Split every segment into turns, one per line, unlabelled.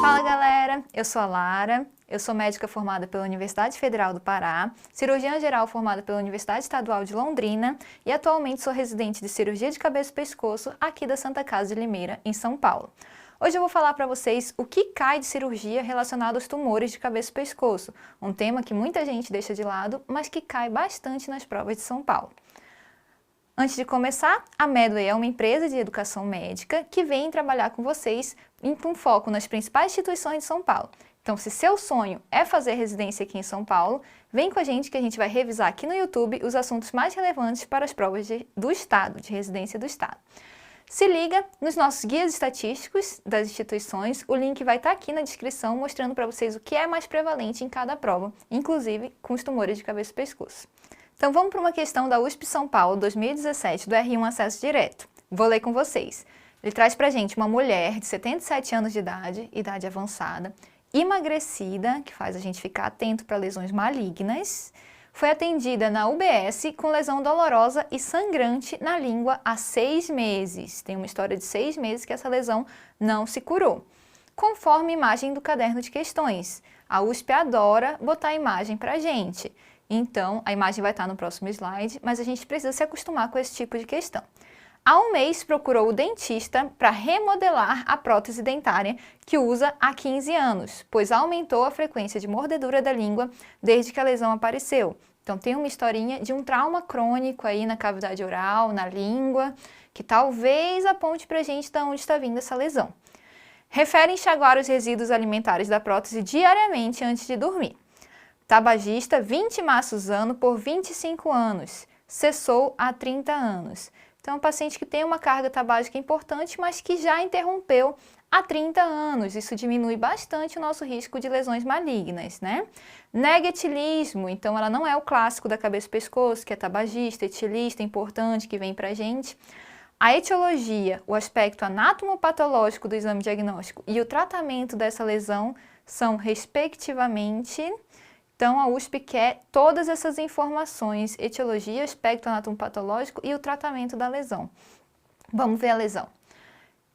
Fala galera, eu sou a Lara, eu sou médica formada pela Universidade Federal do Pará, cirurgiã geral formada pela Universidade Estadual de Londrina e atualmente sou residente de cirurgia de cabeça e pescoço aqui da Santa Casa de Limeira, em São Paulo. Hoje eu vou falar para vocês o que cai de cirurgia relacionado aos tumores de cabeça e pescoço, um tema que muita gente deixa de lado, mas que cai bastante nas provas de São Paulo. Antes de começar, a Medway é uma empresa de educação médica que vem trabalhar com vocês com foco nas principais instituições de São Paulo. Então, se seu sonho é fazer residência aqui em São Paulo, vem com a gente que a gente vai revisar aqui no YouTube os assuntos mais relevantes para as provas do Estado, de residência do Estado. Se liga nos nossos guias estatísticos das instituições, o link vai estar aqui na descrição mostrando para vocês o que é mais prevalente em cada prova, inclusive com os tumores de cabeça e pescoço. Então vamos para uma questão da USP São Paulo 2017 do R1 Acesso Direto. Vou ler com vocês. Ele traz para a gente uma mulher de 77 anos de idade avançada, emagrecida, que faz a gente ficar atento para lesões malignas, foi atendida na UBS com lesão dolorosa e sangrante na língua há 6 meses. Tem uma história de 6 meses que essa lesão não se curou. Conforme a imagem do caderno de questões. A USP adora botar a imagem para a gente. Então, a imagem vai estar no próximo slide, mas a gente precisa se acostumar com esse tipo de questão. Há um mês, procurou o dentista para remodelar a prótese dentária que usa há 15 anos, pois aumentou a frequência de mordedura da língua desde que a lesão apareceu. Então, tem uma historinha de um trauma crônico aí na cavidade oral, na língua, que talvez aponte para a gente de onde está vindo essa lesão. Refere enxaguar os resíduos alimentares da prótese diariamente antes de dormir. Tabagista, 20 maços ano por 25 anos, cessou há 30 anos. Então, é um paciente que tem uma carga tabágica importante, mas que já interrompeu há 30 anos. Isso diminui bastante o nosso risco de lesões malignas, né? Nega etilismo, então ela não é o clássico da cabeça e pescoço, que é tabagista, etilista, importante, que vem pra gente. A etiologia, o aspecto anatomopatológico do exame diagnóstico e o tratamento dessa lesão são, respectivamente... Então, a USP quer todas essas informações, etiologia, aspecto anatomopatológico e o tratamento da lesão. Vamos ver a lesão.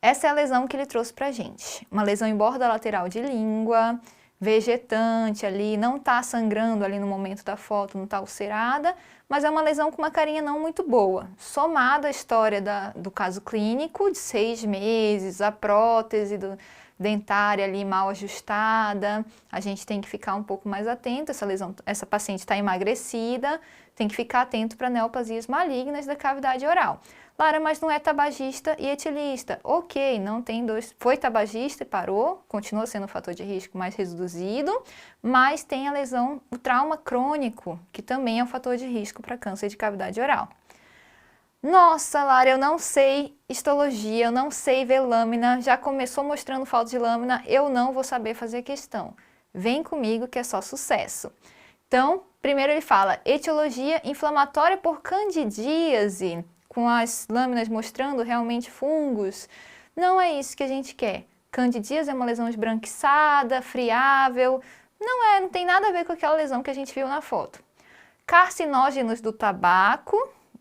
Essa é a lesão que ele trouxe pra gente. Uma lesão em borda lateral de língua, vegetante ali, não está sangrando ali no momento da foto, não está ulcerada, mas é uma lesão com uma carinha não muito boa. Somada à história do caso clínico, de 6 meses, a prótese dentária ali mal ajustada, a gente tem que ficar um pouco mais atento, essa paciente está emagrecida, tem que ficar atento para neoplasias malignas da cavidade oral. Lara, mas não é tabagista e etilista. Ok, não tem dois, foi tabagista e parou, continua sendo um fator de risco mais reduzido, mas tem a lesão, o trauma crônico, que também é um fator de risco para câncer de cavidade oral. Nossa, Lara, eu não sei histologia, eu não sei ver lâmina, já começou mostrando falta de lâmina, eu não vou saber fazer questão. Vem comigo que é só sucesso. Então, primeiro ele fala, etiologia inflamatória por candidíase, com as lâminas mostrando realmente fungos. Não é isso que a gente quer. Candidíase é uma lesão esbranquiçada, friável, não tem nada a ver com aquela lesão que a gente viu na foto. Carcinógenos do tabaco,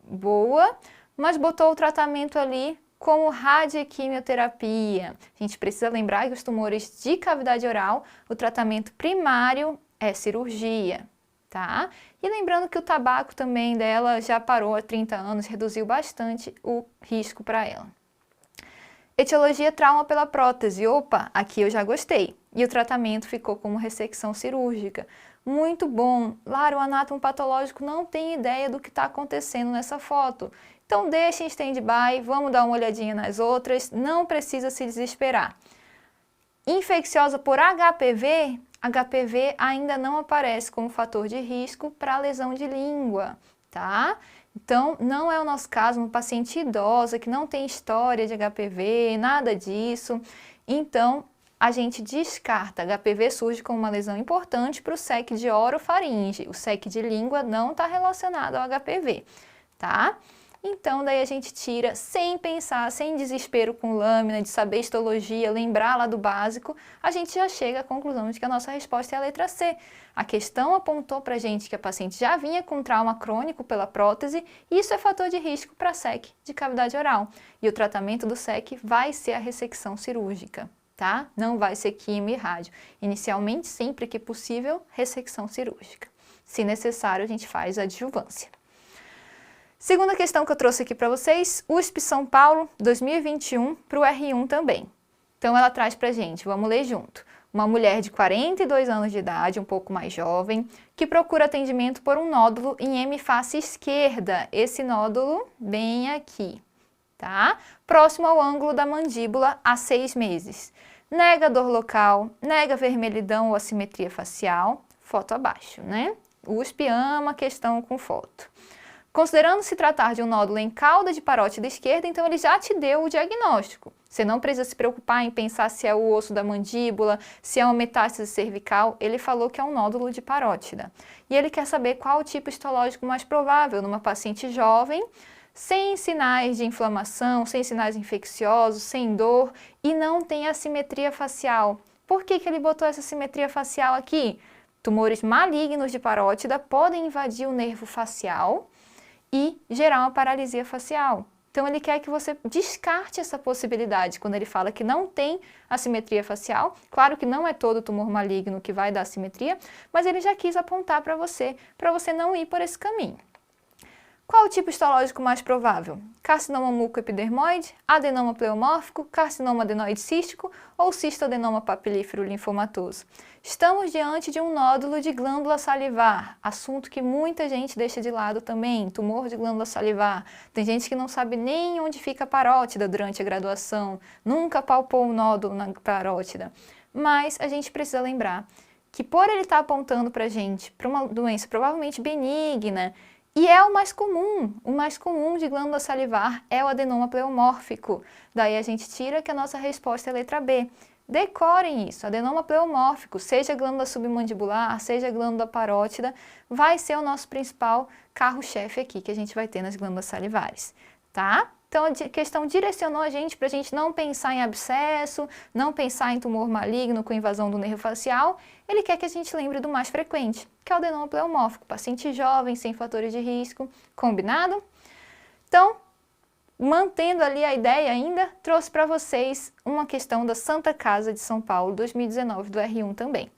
boa, mas botou o tratamento ali como radioquimioterapia. A gente precisa lembrar que os tumores de cavidade oral, o tratamento primário é cirurgia, tá? E lembrando que o tabaco também dela já parou há 30 anos, reduziu bastante o risco para ela. Etiologia trauma pela prótese. Opa, aqui eu já gostei. E o tratamento ficou como ressecção cirúrgica. Muito bom. Lara, o anátomo patológico não tem ideia do que está acontecendo nessa foto. Então deixa em stand-by, vamos dar uma olhadinha nas outras, não precisa se desesperar. Infecciosa por HPV, HPV ainda não aparece como fator de risco para lesão de língua, tá? Então, não é o nosso caso, uma paciente idosa que não tem história de HPV, nada disso. Então, a gente descarta. HPV surge como uma lesão importante para o SEC de orofaringe. O SEC de língua não está relacionado ao HPV, tá? Então, daí a gente tira sem pensar, sem desespero com lâmina, de saber histologia, lembrar lá do básico, a gente já chega à conclusão de que a nossa resposta é a letra C. A questão apontou para a gente que a paciente já vinha com trauma crônico pela prótese, e isso é fator de risco para SEC de cavidade oral. E o tratamento do SEC vai ser a ressecção cirúrgica. tá? Não vai ser quimio e rádio. Inicialmente, sempre que possível, ressecção cirúrgica. Se necessário, a gente faz a adjuvância. Segunda questão que eu trouxe aqui para vocês, USP São Paulo, 2021, para o R1 também. Então, ela traz para a gente, vamos ler junto. Uma mulher de 42 anos de idade, um pouco mais jovem, que procura atendimento por um nódulo em hemiface esquerda. Esse nódulo bem aqui, tá? Próximo ao ângulo da mandíbula há 6 meses. Nega dor local, nega vermelhidão ou assimetria facial, foto abaixo, né? O USP ama questão com foto. Considerando se tratar de um nódulo em cauda de parótida esquerda, então ele já te deu o diagnóstico. Você não precisa se preocupar em pensar se é o osso da mandíbula, se é uma metástase cervical, ele falou que é um nódulo de parótida. E ele quer saber qual o tipo histológico mais provável numa paciente jovem, sem sinais de inflamação, sem sinais infecciosos, sem dor e não tem assimetria facial. Por que ele botou essa simetria facial aqui? Tumores malignos de parótida podem invadir o nervo facial e gerar uma paralisia facial. Então ele quer que você descarte essa possibilidade quando ele fala que não tem assimetria facial. Claro que não é todo tumor maligno que vai dar assimetria, mas ele já quis apontar para você não ir por esse caminho. Qual o tipo histológico mais provável? Carcinoma mucoepidermoide, adenoma pleomórfico, carcinoma adenoide cístico ou cistoadenoma papilífero linfomatoso? Estamos diante de um nódulo de glândula salivar, assunto que muita gente deixa de lado também, tumor de glândula salivar. Tem gente que não sabe nem onde fica a parótida durante a graduação, nunca palpou um nódulo na parótida. Mas a gente precisa lembrar que por ele estar apontando para a gente para uma doença provavelmente benigna, e é o mais comum de glândula salivar é o adenoma pleomórfico. Daí a gente tira que a nossa resposta é a letra B. Decorem isso, adenoma pleomórfico, seja glândula submandibular, seja glândula parótida, vai ser o nosso principal carro-chefe aqui que a gente vai ter nas glândulas salivares, tá? Então a questão direcionou a gente para a gente não pensar em abscesso, não pensar em tumor maligno com invasão do nervo facial. Ele quer que a gente lembre do mais frequente, que é o adenoma pleomórfico, paciente jovem, sem fatores de risco, combinado? Então, mantendo ali a ideia ainda, trouxe para vocês uma questão da Santa Casa de São Paulo, 2019, do R1 também.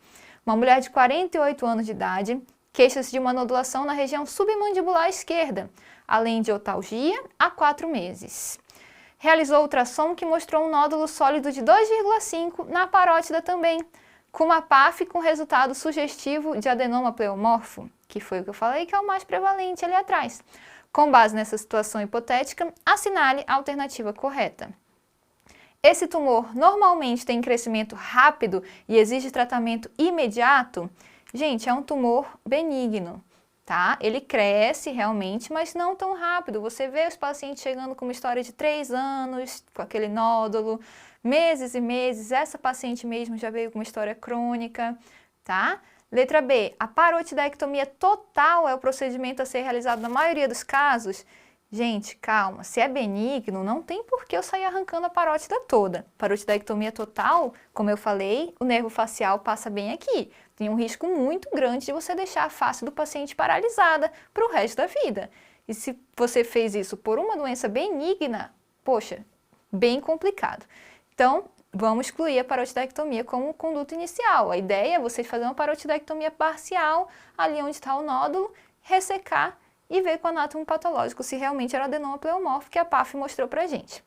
Uma mulher de 48 anos de idade queixa-se de uma nodulação na região submandibular esquerda, além de otalgia, há 4 meses. Realizou ultrassom que mostrou um nódulo sólido de 2,5 na parótida também, com uma PAF com resultado sugestivo de adenoma pleomorfo, que foi o que eu falei que é o mais prevalente ali atrás. Com base nessa situação hipotética, assinale a alternativa correta. Esse tumor normalmente tem crescimento rápido e exige tratamento imediato? Gente, é um tumor benigno, tá? Ele cresce realmente, mas não tão rápido. Você vê os pacientes chegando com uma história de 3 anos, com aquele nódulo, meses e meses. Essa paciente mesmo já veio com uma história crônica, tá? Letra B, a parotidectomia total é o procedimento a ser realizado na maioria dos casos? Gente, calma, se é benigno, não tem por que eu sair arrancando a parótida toda. Parotidectomia total, como eu falei, o nervo facial passa bem aqui. Tem um risco muito grande de você deixar a face do paciente paralisada para o resto da vida. E se você fez isso por uma doença benigna, poxa, bem complicado. Então, vamos excluir a parotidectomia como conduta inicial. A ideia é você fazer uma parotidectomia parcial, ali onde está o nódulo, ressecar e ver com o anátomo patológico se realmente era adenoma pleomórfico que a PAF mostrou pra gente.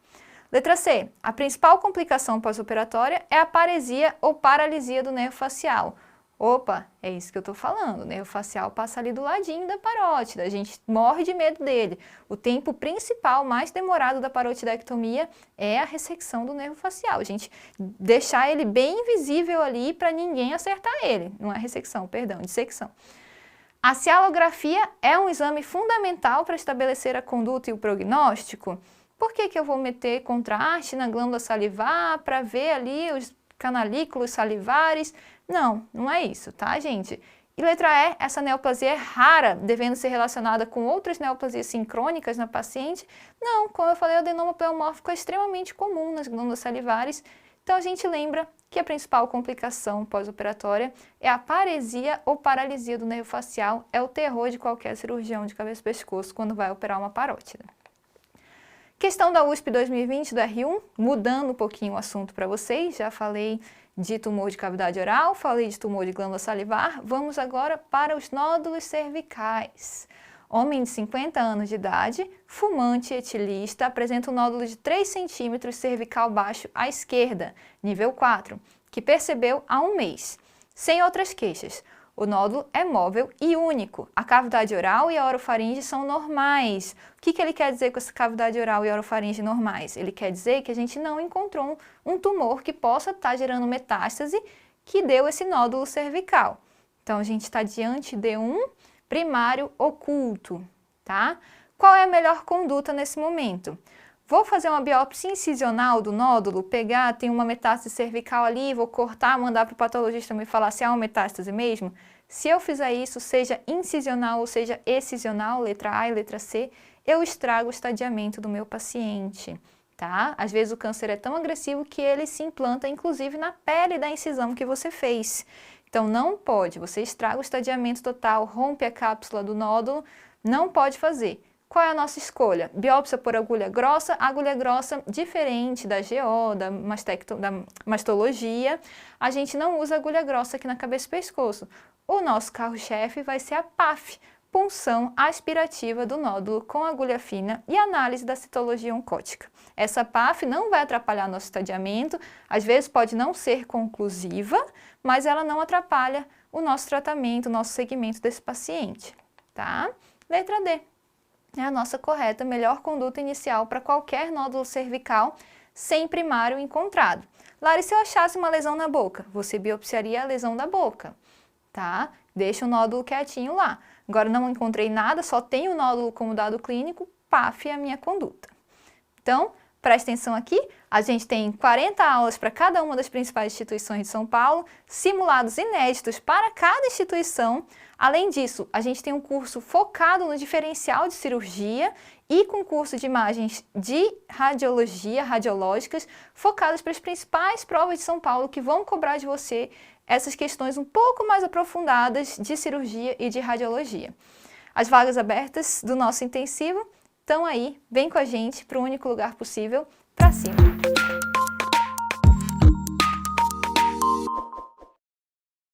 Letra C. A principal complicação pós-operatória é a paresia ou paralisia do nervo facial. Opa, é isso que eu tô falando. O nervo facial passa ali do ladinho da parótida. A gente morre de medo dele. O tempo principal, mais demorado da parotidectomia é a ressecção do nervo facial. A gente deixar ele bem invisível ali para ninguém acertar ele. Não é ressecção, perdão, dissecção. A cialografia é um exame fundamental para estabelecer a conduta e o prognóstico? Por que eu vou meter contraste na glândula salivar para ver ali os canalículos salivares? Não, não é isso, tá, gente? E letra E, essa neoplasia é rara, devendo ser relacionada com outras neoplasias sincrônicas na paciente? Não, como eu falei, o adenoma pleomórfico é extremamente comum nas glândulas salivares. Então a gente lembra que a principal complicação pós-operatória é a paresia ou paralisia do nervo facial, é o terror de qualquer cirurgião de cabeça e pescoço quando vai operar uma parótida. Questão da USP 2020 do R1, mudando um pouquinho o assunto para vocês, já falei de tumor de cavidade oral, falei de tumor de glândula salivar, vamos agora para os nódulos cervicais. Homem de 50 anos de idade, fumante etilista, apresenta um nódulo de 3 cm cervical baixo à esquerda, nível 4, que percebeu há um mês, sem outras queixas. O nódulo é móvel e único. A cavidade oral e a orofaringe são normais. O que ele quer dizer com essa cavidade oral e orofaringe normais? Ele quer dizer que a gente não encontrou um tumor que possa estar gerando metástase que deu esse nódulo cervical. Então, a gente está diante de um primário oculto, tá? Qual é a melhor conduta nesse momento? Vou fazer uma biópsia incisional do nódulo, pegar, tem uma metástase cervical ali, vou cortar, mandar para o patologista me falar se há uma metástase mesmo. Se eu fizer isso, seja incisional ou seja excisional, letra A e letra C, eu estrago o estadiamento do meu paciente, tá? Às vezes o câncer é tão agressivo que ele se implanta, inclusive, na pele da incisão que você fez. Então, não pode, você estraga o estadiamento total, rompe a cápsula do nódulo, não pode fazer. Qual é a nossa escolha? Biópsia por agulha grossa diferente da GO, da mastologia, a gente não usa agulha grossa aqui na cabeça e pescoço. O nosso carro-chefe vai ser a PAF, punção aspirativa do nódulo com agulha fina e análise da citologia oncótica. Essa PAF não vai atrapalhar nosso estadiamento, às vezes pode não ser conclusiva, mas ela não atrapalha o nosso tratamento, o nosso segmento desse paciente, tá? Letra D. É a nossa correta, melhor conduta inicial para qualquer nódulo cervical sem primário encontrado. Lari, se eu achasse uma lesão na boca, você biopsiaria a lesão da boca, tá? Deixa o nódulo quietinho lá. Agora não encontrei nada, só tenho o nódulo como dado clínico, PAF é a minha conduta. Então, presta atenção aqui, a gente tem 40 aulas para cada uma das principais instituições de São Paulo, simulados inéditos para cada instituição. Além disso, a gente tem um curso focado no diferencial de cirurgia e com curso de imagens de radiológicas, focadas para as principais provas de São Paulo que vão cobrar de você essas questões um pouco mais aprofundadas de cirurgia e de radiologia. As vagas abertas do nosso intensivo estão aí, vem com a gente para o único lugar possível, para cima!